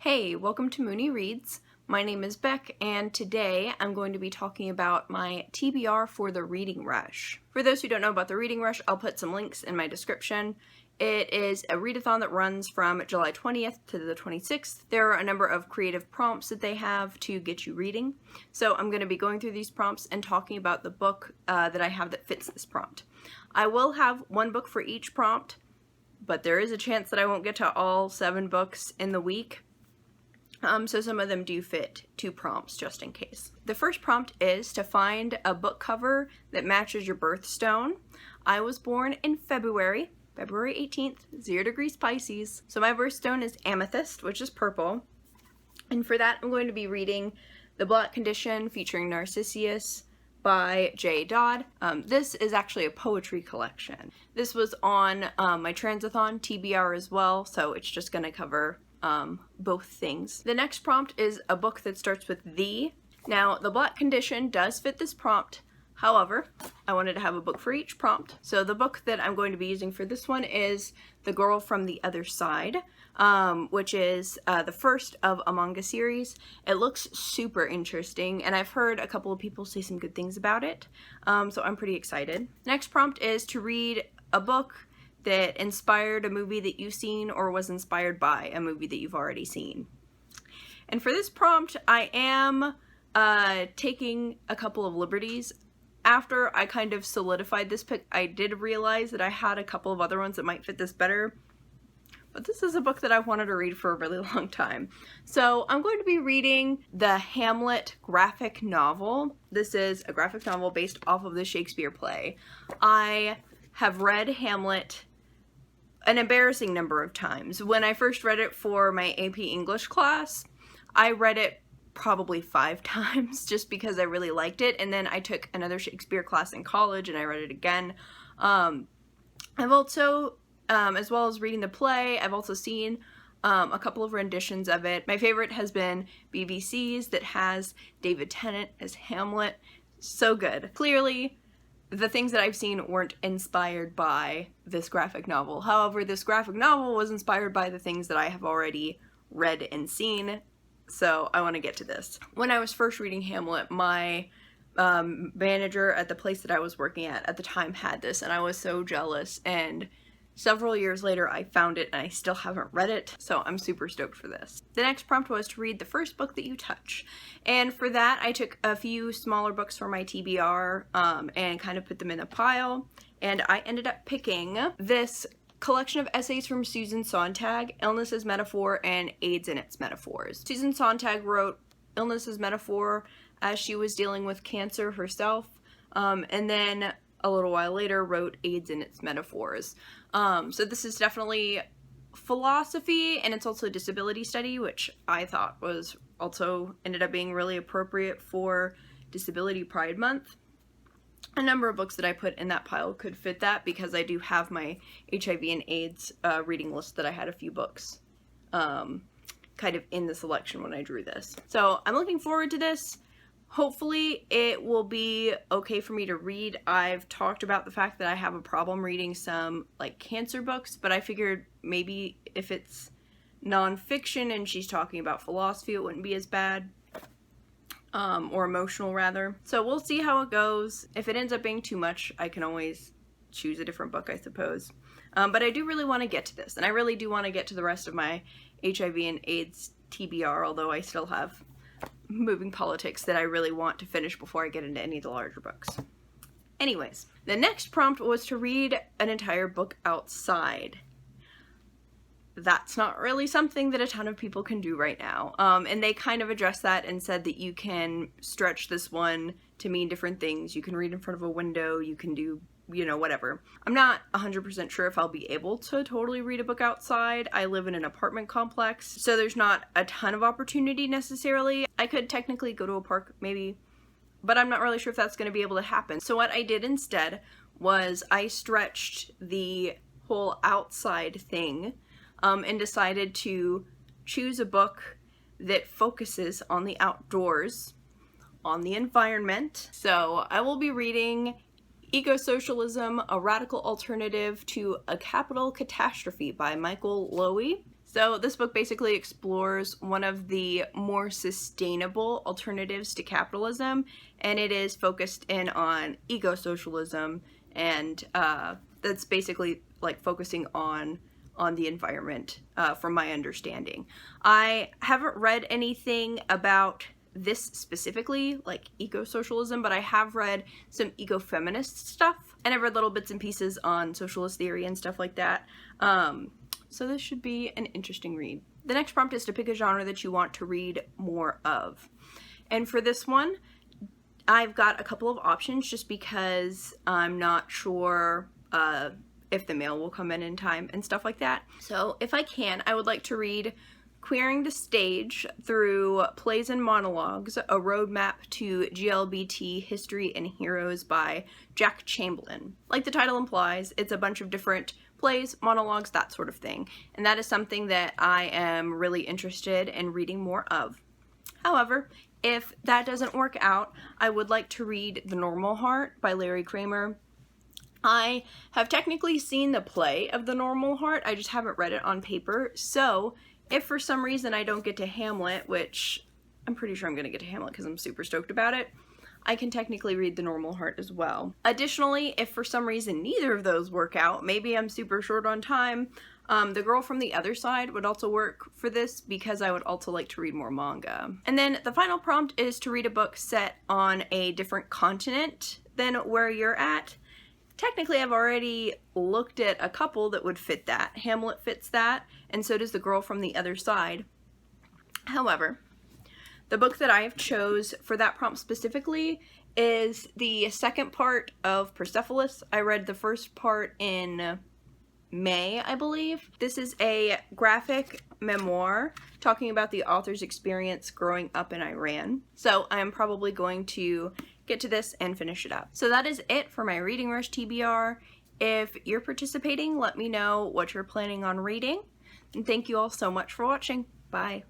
Hey, welcome to Mooney Reads. My name is Beck, and today I'm going to be talking about my TBR for the Reading Rush. For those who don't know about the Reading Rush, I'll put some links in my description. It is a readathon that runs from July 20th to the 26th. There are a number of creative prompts that they have to get you reading. So I'm going to be going through these prompts and talking about the book that I have that fits this prompt. I will have one book for each prompt, but there is a chance that I won't get to all 7 books in the week. So some of them do fit 2 prompts just in case. The first prompt is to find a book cover that matches your birthstone. I was born in February 18th, 0 degrees Pisces. So my birthstone is amethyst, which is purple. And for that, I'm going to be reading The Black Condition featuring Narcissus by J. Dodd. This is actually a poetry collection. This was on my Transathon TBR as well, so it's just going to cover both things. The next prompt is a book that starts with "the." Now, The Black Condition does fit this prompt. However, I wanted to have a book for each prompt. So the book that I'm going to be using for this one is The Girl from the Other Side, which is the first of a manga series. It looks super interesting, and I've heard a couple of people say some good things about it, so I'm pretty excited. Next prompt is to read a book that inspired a movie that you've seen or was inspired by a movie that you've already seen. And for this prompt, I am taking a couple of liberties. After I kind of solidified this pick, I did realize that I had a couple of other ones that might fit this better. But this is a book that I've wanted to read for a really long time. So I'm going to be reading the Hamlet graphic novel. This is a graphic novel based off of the Shakespeare play. I have read Hamlet an embarrassing number of times. When I first read it for my AP English class, I read it probably 5 times just because I really liked it, and then I took another Shakespeare class in college and I read it again. I've also, as well as reading the play, I've also seen a couple of renditions of it. My favorite has been BBC's that has David Tennant as Hamlet. So good. Clearly, the things that I've seen weren't inspired by this graphic novel. However, this graphic novel was inspired by the things that I have already read and seen, so I want to get to this. When I was first reading Hamlet, my manager at the place that I was working at the time had this, and I was so jealous, and several years later I found it and I still haven't read it, so I'm super stoked for this. The next prompt was to read the first book that you touch, and for that I took a few smaller books for my TBR and kind of put them in a pile, and I ended up picking this collection of essays from Susan Sontag, Illness as Metaphor and AIDS in its Metaphors. Susan Sontag wrote Illness as Metaphor as she was dealing with cancer herself, and then a little while later wrote AIDS in its Metaphors. So this is definitely philosophy, and it's also disability study, which I thought was also ended up being really appropriate for Disability Pride Month. A number of books that I put in that pile could fit that because I do have my HIV and AIDS reading list that I had a few books kind of in the selection when I drew this. So I'm looking forward to this. Hopefully it will be okay for me to read. I've talked about the fact that I have a problem reading some like cancer books, but I figured maybe if it's nonfiction and she's talking about philosophy, it wouldn't be as bad. Or emotional rather. So we'll see how it goes. If it ends up being too much, I can always choose a different book, I suppose. But I do really want to get to this, and I really do want to get to the rest of my HIV and AIDS TBR, although I still have Moving Politics that I really want to finish before I get into any of the larger books. Anyways, the next prompt was to read an entire book outside. That's not really something that a ton of people can do right now. And they kind of addressed that and said that you can stretch this one to mean different things. You can read in front of a window, you can do, you know, whatever. I'm not 100% sure if I'll be able to totally read a book outside. I live in an apartment complex, so there's not a ton of opportunity necessarily. I could technically go to a park maybe, but I'm not really sure if that's going to be able to happen. So what I did instead was I stretched the whole outside thing and decided to choose a book that focuses on the outdoors, on the environment. So I will be reading Eco-Socialism, A Radical Alternative to a Capital Catastrophe by Michael Lowy. So this book basically explores one of the more sustainable alternatives to capitalism, and it is focused in on eco-socialism, and that's basically like focusing on the environment, from my understanding. I haven't read anything about this specifically, like eco-socialism, but I have read some eco-feminist stuff, and I've read little bits and pieces on socialist theory and stuff like that. So this should be an interesting read. The next prompt is to pick a genre that you want to read more of. And for this one, I've got a couple of options just because I'm not sure if the mail will come in time and stuff like that. So if I can, I would like to read Queering the Stage Through Plays and Monologues, A Roadmap to GLBT History and Heroes by Jack Chamberlain. Like the title implies, it's a bunch of different plays, monologues, that sort of thing. And that is something that I am really interested in reading more of. However, if that doesn't work out, I would like to read The Normal Heart by Larry Kramer. I have technically seen the play of The Normal Heart, I just haven't read it on paper, so if for some reason I don't get to Hamlet, which I'm pretty sure I'm going to get to Hamlet because I'm super stoked about it, I can technically read The Normal Heart as well. Additionally, if for some reason neither of those work out, maybe I'm super short on time, The Girl from the Other Side would also work for this because I would also like to read more manga. And then the final prompt is to read a book set on a different continent than where you're at. Technically, I've already looked at a couple that would fit that. Hamlet fits that, and so does The Girl from the Other Side. However, the book that I have chose for that prompt specifically is the second part of Persepolis. I read the first part in May, I believe. This is a graphic memoir talking about the author's experience growing up in Iran. So I'm probably going to get to this and finish it up. So that is it for my Reading Rush TBR. If you're participating, let me know what you're planning on reading. And thank you all so much for watching. Bye.